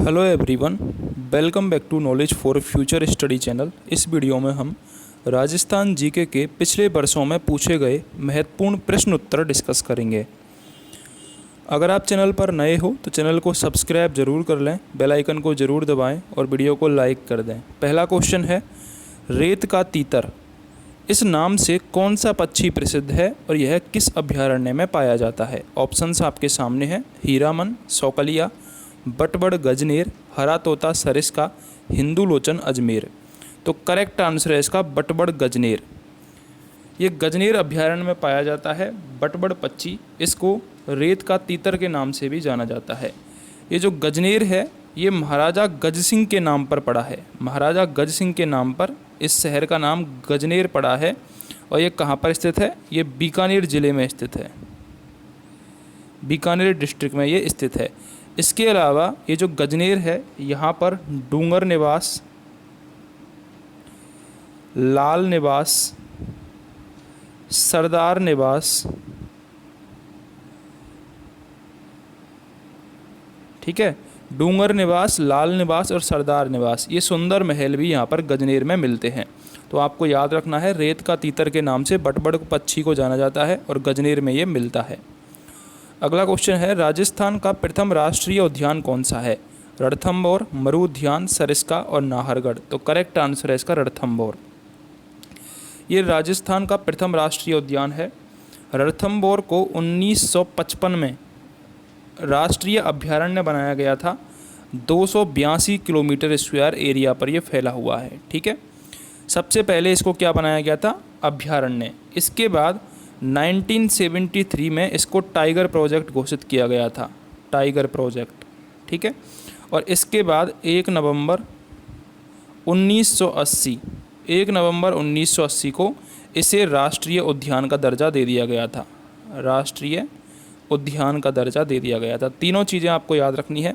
Hello everyone, welcome back to knowledge for future study channel. इस video में हम Rajasthan GK के पिछले वर्षों में पूछे गए महत्वपूर्ण प्रश्न उत्तर डिस्कस करेंगे। अगर आप चैनल पर नए हो तो चैनल को सब्सक्राइब जरूर कर लें, बेल आइकन को ज़रूर दबाएं और वीडियो को लाइक कर दें। पहला क्वेश्चन है, रेत का तीतर इस नाम से कौन सा पक्षी प्रसिद्ध है और यह किस अभयारण्य में पाया जाता है? ऑप्शंस आपके सामने हैं, हीरामन, सौकलिया, बटबड़ गजनेर, हरा तोता सरिस्का, हिंदू लोचन अजमेर। तो करेक्ट आंसर है इसका बटबड़ गजनेर। ये गजनेर अभयारण्य में पाया जाता है बटबड़ पक्षी। इसको रेत का तीतर के नाम से भी जाना जाता है। ये जो गजनेर है ये महाराजा गज सिंह के नाम पर पड़ा है। महाराजा गज सिंह के नाम पर इस शहर का नाम गजनेर पड़ा है। और ये कहाँ पर स्थित है? ये बीकानेर ज़िले में स्थित है, बीकानेर डिस्ट्रिक्ट में ये स्थित है। इसके अलावा ये जो गजनेर है यहाँ पर डूंगर निवास, लाल निवास, सरदार निवास, ठीक है, डूंगर निवास, लाल निवास और सरदार निवास, ये सुंदर महल भी यहाँ पर गजनेर में मिलते हैं। तो आपको याद रखना है, रेत का तीतर के नाम से बटबड़ पक्षी को जाना जाता है और गजनेर में ये मिलता है। अगला क्वेश्चन है, राजस्थान का प्रथम राष्ट्रीय उद्यान कौन सा है? रणथंभौर, मरू उद्यान, सरिस्का और नाहरगढ़। तो करेक्ट आंसर है इसका रणथंभौर। ये राजस्थान का प्रथम राष्ट्रीय उद्यान है। रणथंभौर को 1955 में राष्ट्रीय अभयारण्य बनाया गया था। 282 किलोमीटर स्क्वायर एरिया पर यह फैला हुआ है। ठीक है, सबसे पहले इसको क्या बनाया गया था? अभयारण्य। इसके बाद 1973 में इसको टाइगर प्रोजेक्ट घोषित किया गया था, टाइगर प्रोजेक्ट। ठीक है, और इसके बाद 1 नवंबर 1980 को इसे राष्ट्रीय उद्यान का दर्जा दे दिया गया था। राष्ट्रीय उद्यान का दर्जा दे दिया गया था। तीनों चीज़ें आपको याद रखनी है।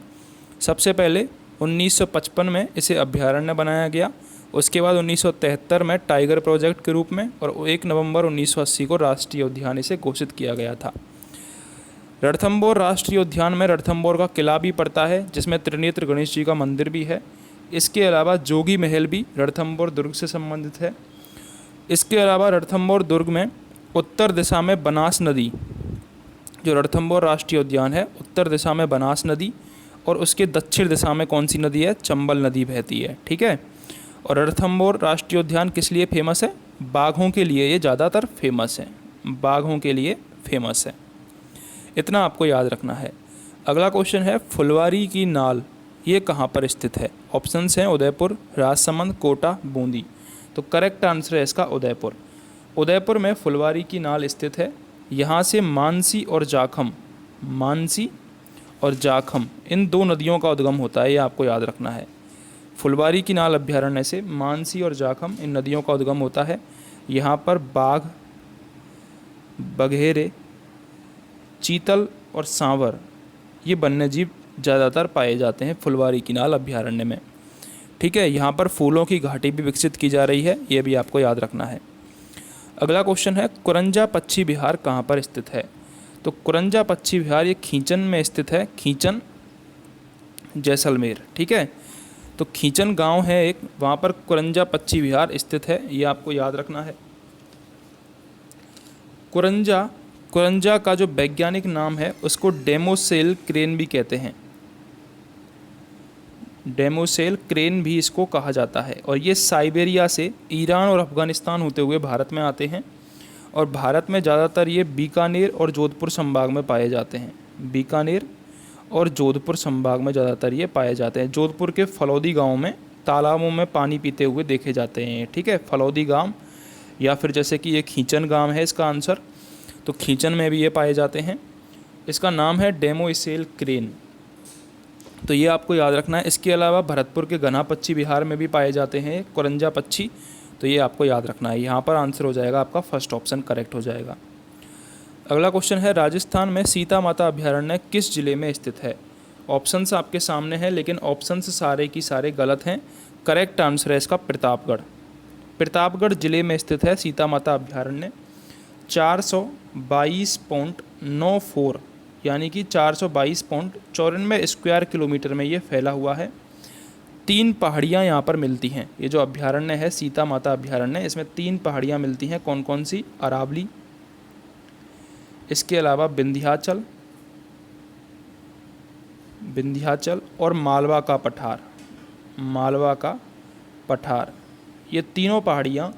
सबसे पहले 1955 में इसे अभयारण्य बनाया गया, उसके बाद 1973 में टाइगर प्रोजेक्ट के रूप में, और 1 नवंबर 1980 को राष्ट्रीय उद्यान इसे घोषित किया गया था। रणथंभौर राष्ट्रीय उद्यान में रणथंभौर का किला भी पड़ता है, जिसमें त्रिनेत्र गणेश जी का मंदिर भी है। इसके अलावा जोगी महल भी रणथंभौर दुर्ग से संबंधित है। इसके अलावा रणथंभौर दुर्ग में उत्तर दिशा में बनास नदी, जो रणथंभौर राष्ट्रीय उद्यान है, उत्तर दिशा में बनास नदी और उसके दक्षिण दिशा में कौन सी नदी है? चंबल नदी बहती है। ठीक है, और रणथंभौर राष्ट्रीय उद्यान किस लिए फेमस है? बाघों के लिए ये ज़्यादातर फेमस है, बाघों के लिए फेमस है। इतना आपको याद रखना है। अगला क्वेश्चन है, फुलवारी की नाल ये कहाँ पर स्थित है? ऑप्शंस हैं उदयपुर, राजसमंद, कोटा, बूंदी। तो करेक्ट आंसर है इसका उदयपुर। उदयपुर में फुलवारी की नाल स्थित है। यहाँ से मानसी और जाखम, मानसी और जाखम इन दो नदियों का उद्गम होता है, ये आपको याद रखना है। फुलवारी की नाल अभ्यारण्य से मानसी और जाखम इन नदियों का उद्गम होता है। यहाँ पर बाघ, बघेरे, चीतल और सांवर ये वन्यजीव ज़्यादातर पाए जाते हैं फुलवारी की नाल अभ्यारण्य में। ठीक है, यहाँ पर फूलों की घाटी भी विकसित की जा रही है, ये भी आपको याद रखना है। अगला क्वेश्चन है, कुरंजा पक्षी विहार कहाँ पर स्थित है? तो कुरंजा पक्षी विहार ये खींचन में स्थित है, खींचन, जैसलमेर। ठीक है, तो खींचन गांव है एक, वहाँ पर कुरंजा पक्षी विहार स्थित है, ये आपको याद रखना है। कुरंजा का जो वैज्ञानिक नाम है उसको डेमोसेल क्रेन भी कहते हैं, डेमोसेल क्रेन भी इसको कहा जाता है। और ये साइबेरिया से ईरान और अफगानिस्तान होते हुए भारत में आते हैं, और भारत में ज़्यादातर ये बीकानेर और जोधपुर संभाग में पाए जाते हैं। बीकानेर और जोधपुर संभाग में ज़्यादातर ये पाए जाते हैं। जोधपुर के फलौदी गांव में तालाबों में पानी पीते हुए देखे जाते हैं। ठीक है, फलौदी गांव, या फिर जैसे कि ये खींचन गांव है इसका आंसर, तो खींचन में भी ये पाए जाते हैं। इसका नाम है डेमोसेल क्रेन, तो ये आपको याद रखना है। इसके अलावा भरतपुर के घना पक्षी विहार में भी पाए जाते हैं कुरंजा पक्षी, तो ये आपको याद रखना है। यहाँ पर आंसर हो जाएगा आपका फर्स्ट ऑप्शन करेक्ट हो जाएगा। अगला क्वेश्चन है, राजस्थान में सीता माता अभयारण्य किस जिले में स्थित है? ऑप्शंस आपके सामने हैं, लेकिन ऑप्शंस सारे की सारे गलत हैं। करेक्ट आंसर है इसका प्रतापगढ़। प्रतापगढ़ जिले में स्थित है सीता माता अभयारण्य। 422.94 यानी कि 422.94 स्क्वायर किलोमीटर में ये फैला हुआ है। 3 पहाड़ियाँ यहाँ पर मिलती हैं। ये जो अभ्यारण्य है सीता माता अभ्यारण्य, इसमें 3 पहाड़ियाँ मिलती हैं। कौन कौन सी? अरावली, इसके अलावा विंध्याचल और मालवा का पठार। मालवा का पठार, ये तीनों पहाड़ियाँ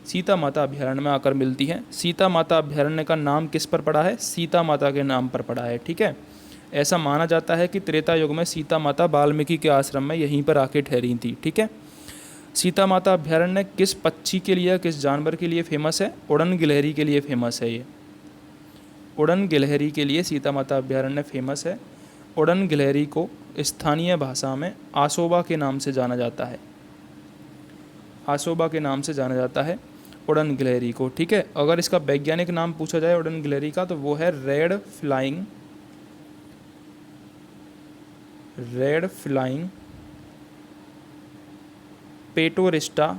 सीता माता अभ्यारण्य में आकर मिलती हैं। सीता माता अभ्यारण्य का नाम किस पर पड़ा है? सीता माता के नाम पर पड़ा है। ठीक है, ऐसा माना जाता है कि त्रेता युग में सीता माता वाल्मीकि के आश्रम में यहीं पर आके ठहरी थी। ठीक है, सीता माता अभ्यारण्य किस पक्षी के लिए, किस जानवर के लिए फेमस है? उड़न गिलहरी के लिए फेमस है। ये उड़न गिलहरी के लिए सीता माता अभ्यारण्य फेमस है। उड़न गिलहरी को स्थानीय भाषा में आसोबा के नाम से जाना जाता है। आसोबा के नाम से जाना जाता है उड़न गिलहरी को। ठीक है, अगर इसका वैज्ञानिक नाम पूछा जाए उड़न गिलहरी का तो वो है रेड फ्लाइंग पेटोरिस्टा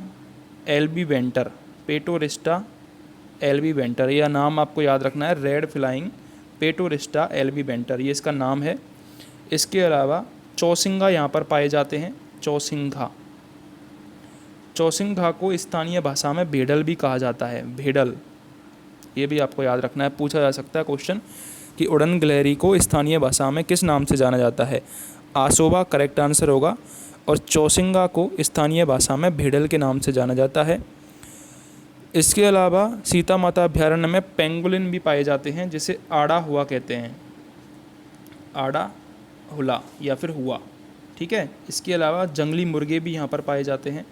एल्बीवेंटर। पेटोरिस्टा एल्बीवेंटर, यह नाम आपको याद रखना है, रेड फ्लाइंग पेटोरिस्टा एल्बीवेंटर, ये इसका नाम है। इसके अलावा चौसिंगा यहाँ पर पाए जाते हैं। चौसिंघा को स्थानीय भाषा में भेड़ल भी कहा जाता है। भेड़ल, ये भी आपको याद रखना है, पूछा जा सकता है क्वेश्चन कि उड़न गिलहरी को स्थानीय भाषा में किस नाम से जाना जाता है? आसोबा करेक्ट आंसर होगा। और चौसिंगा को स्थानीय भाषा में भेड़ल के नाम से जाना जाता है। इसके अलावा सीता माता अभ्यारण्य में पेंगुलिन भी पाए जाते हैं, जिसे आड़ा हुआ कहते हैं। आड़ा हुला या फिर हुआ। ठीक है, इसके अलावा जंगली मुर्गे भी यहाँ पर पाए जाते हैं।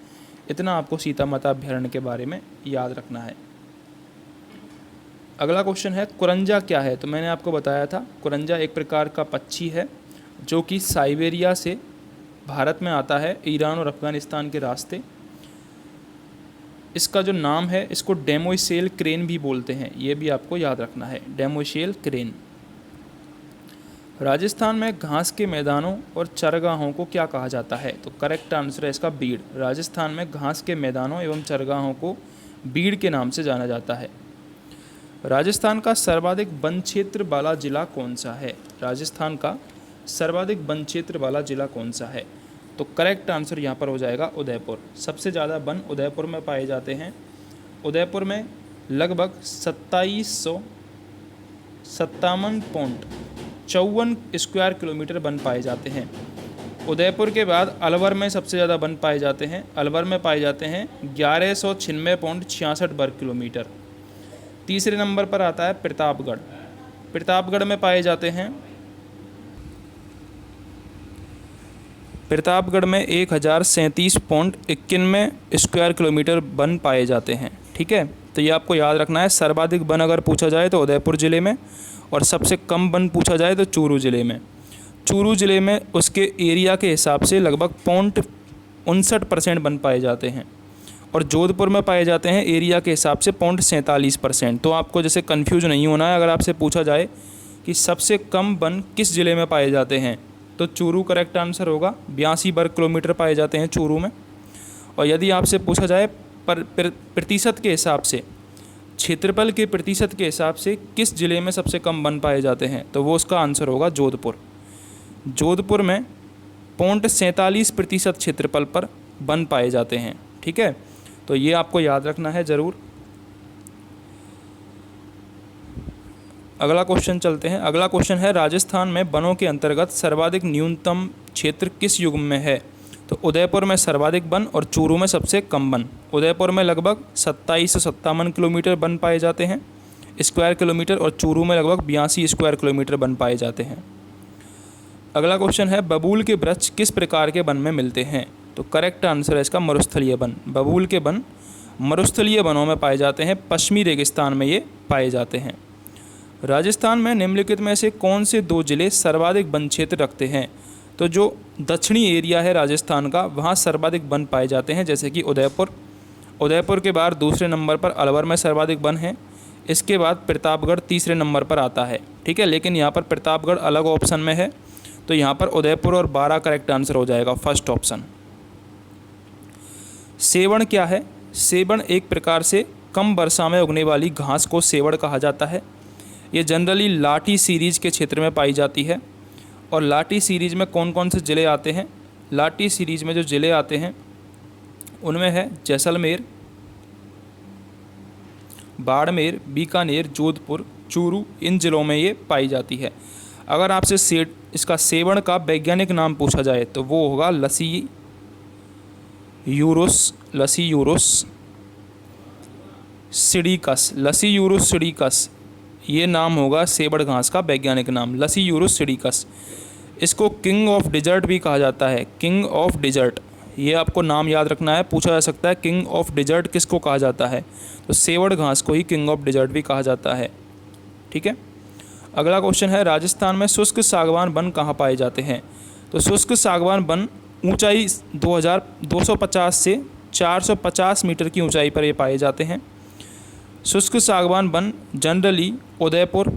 इतना आपको सीता माता अभ्यारण्य के बारे में याद रखना है। अगला क्वेश्चन है कुरंजा क्या है? तो मैंने आपको बताया था कुरंजा एक प्रकार का पक्षी है जो कि साइबेरिया से भारत में आता है, ईरान और अफगानिस्तान के रास्ते। इसका जो नाम है, इसको डेमोइसेल क्रेन भी बोलते हैं, ये भी आपको याद रखना है, डेमोइसेल क्रेन। राजस्थान में घास के मैदानों और चरगाहों को क्या कहा जाता है? तो करेक्ट आंसर है इसका बीड़। राजस्थान में घास के मैदानों एवं चरगाहों को बीड़ के नाम से जाना जाता है। राजस्थान का सर्वाधिक वन क्षेत्र वाला जिला कौन सा है? राजस्थान का सर्वाधिक वन क्षेत्र वाला जिला कौन सा है? तो करेक्ट आंसर यहाँ पर हो जाएगा उदयपुर। सबसे ज़्यादा वन उदयपुर में पाए जाते हैं। उदयपुर में लगभग 2757.54 स्क्वायर किलोमीटर वन पाए जाते हैं। उदयपुर के बाद अलवर में सबसे ज़्यादा वन पाए जाते हैं। अलवर में पाए जाते हैं 1196.66 वर्ग किलोमीटर। तीसरे नंबर पर आता है प्रतापगढ़। प्रतापगढ़ में पाए जाते हैं 1037.91 स्क्वायर किलोमीटर वन पाए जाते हैं। ठीक है, तो ये आपको याद रखना है। सर्वाधिक वन अगर पूछा जाए तो उदयपुर ज़िले में, और सबसे कम वन पूछा जाए तो चूरू ज़िले में। चूरू ज़िले में उसके एरिया के हिसाब से लगभग 0.59% वन पाए जाते हैं, और जोधपुर में पाए जाते हैं एरिया के हिसाब से 0.47%। तो आपको जैसे कन्फ्यूज नहीं होना है, अगर आपसे पूछा जाए कि सबसे कम वन किस ज़िले में पाए जाते हैं तो चूरू करेक्ट आंसर होगा। 82 वर्ग किलोमीटर पाए जाते हैं चूरू में। और यदि आपसे पूछा जाए प्रतिशत के हिसाब से, क्षेत्रफल के प्रतिशत के हिसाब से किस ज़िले में सबसे कम वन पाए जाते हैं, तो वो उसका आंसर होगा जोधपुर। जोधपुर में 0.47% क्षेत्रफल पर वन पाए जाते हैं। ठीक है, तो ये आपको याद रखना है ज़रूर। अगला क्वेश्चन चलते हैं। अगला क्वेश्चन है राजस्थान में वनों के अंतर्गत सर्वाधिक न्यूनतम क्षेत्र किस युग में है? तो उदयपुर में सर्वाधिक वन और चूरू में सबसे कम वन। उदयपुर में लगभग 2757 किलोमीटर वन पाए जाते हैं स्क्वायर किलोमीटर, और चूरू में लगभग 82 स्क्वायर किलोमीटर वन पाए जाते हैं। अगला क्वेश्चन है बबूल के वृक्ष किस प्रकार के वन में मिलते हैं? तो करेक्ट आंसर है इसका मरुस्थलीय वन। बबूल के वन मरुस्थलीय वनों में पाए जाते हैं, पश्चिमी रेगिस्तान में ये पाए जाते हैं। राजस्थान में निम्नलिखित में से कौन से 2 जिले सर्वाधिक वन क्षेत्र रखते हैं? तो जो दक्षिणी एरिया है राजस्थान का, वहाँ सर्वाधिक वन पाए जाते हैं, जैसे कि उदयपुर। उदयपुर के बाद दूसरे नंबर पर अलवर में सर्वाधिक वन है। इसके बाद प्रतापगढ़ तीसरे नंबर पर आता है। ठीक है, लेकिन यहाँ पर प्रतापगढ़ अलग ऑप्शन में है, तो यहाँ पर उदयपुर और 12 करेक्ट आंसर हो जाएगा, फर्स्ट ऑप्शन। सेवण क्या है? सेवण एक प्रकार से कम वर्षा में उगने वाली घास को सेवड़ कहा जाता है। ये जनरली लाठी सीरीज़ के क्षेत्र में पाई जाती है। और लाठी सीरीज़ में कौन कौन से ज़िले आते हैं? लाठी सीरीज़ में जो ज़िले आते हैं उनमें है जैसलमेर, बाड़मेर, बीकानेर, जोधपुर, चूरू, इन ज़िलों में ये पाई जाती है। अगर आपसे इसका सेवण का वैज्ञानिक नाम पूछा जाए तो वो होगा लसी यूरोस सिडिकस। लसी यूरोस सिडिकस ये नाम होगा सेवड़ घास का वैज्ञानिक नाम, लसी यूरोस सिडिकस। इसको किंग ऑफ डिजर्ट भी कहा जाता है, किंग ऑफ डिजर्ट। ये आपको नाम याद रखना है, पूछा जा सकता है किंग ऑफ डिजर्ट किसको कहा जाता है, तो सेवड़ घास को ही किंग ऑफ डिजर्ट भी कहा जाता है। ठीक है। अगला क्वेश्चन है, राजस्थान में शुष्क सागवान वन कहाँ पाए जाते हैं? तो शुष्क सागवान वन ऊंचाई 250 से 450 मीटर की ऊंचाई पर ये पाए जाते हैं। शुष्क सागवान वन जनरली उदयपुर,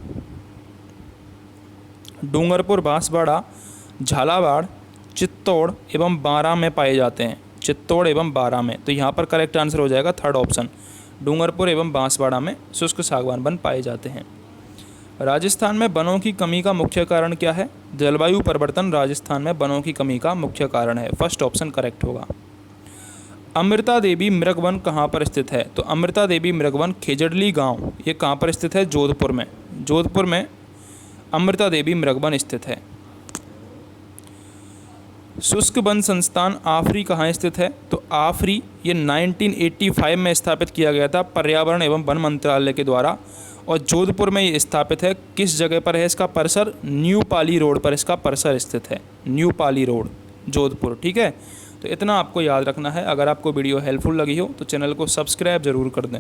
डूंगरपुर, बांसवाड़ा, झालावाड़, चित्तौड़ एवं बारां में पाए जाते हैं। चित्तौड़ एवं बारां में, तो यहाँ पर करेक्ट आंसर हो जाएगा थर्ड ऑप्शन, डूंगरपुर एवं बांसवाड़ा में शुष्क सागवान वन पाए जाते हैं। राजस्थान में वनों की कमी का मुख्य कारण क्या है? जलवायु परिवर्तन राजस्थान में वनों की कमी का मुख्य कारण है, फर्स्ट ऑप्शन करेक्ट होगा। अमृता देवी मृगवन कहाँ पर स्थित है? तो अमृता देवी मृगवन खेजड़ली गांव, ये कहाँ पर स्थित है? जोधपुर में। जोधपुर में अमृता देवी मृगवन स्थित है। शुष्क वन संस्थान आफरी कहाँ स्थित है? तो आफरी ये 1985 में स्थापित किया गया था पर्यावरण एवं वन मंत्रालय के द्वारा, और जोधपुर में ये स्थापित है। किस जगह पर है इसका परिसर? न्यू पाली रोड पर इसका परिसर स्थित है, न्यू पाली रोड, जोधपुर। ठीक है, तो इतना आपको याद रखना है। अगर आपको वीडियो हेल्पफुल लगी हो तो चैनल को सब्सक्राइब ज़रूर कर दें।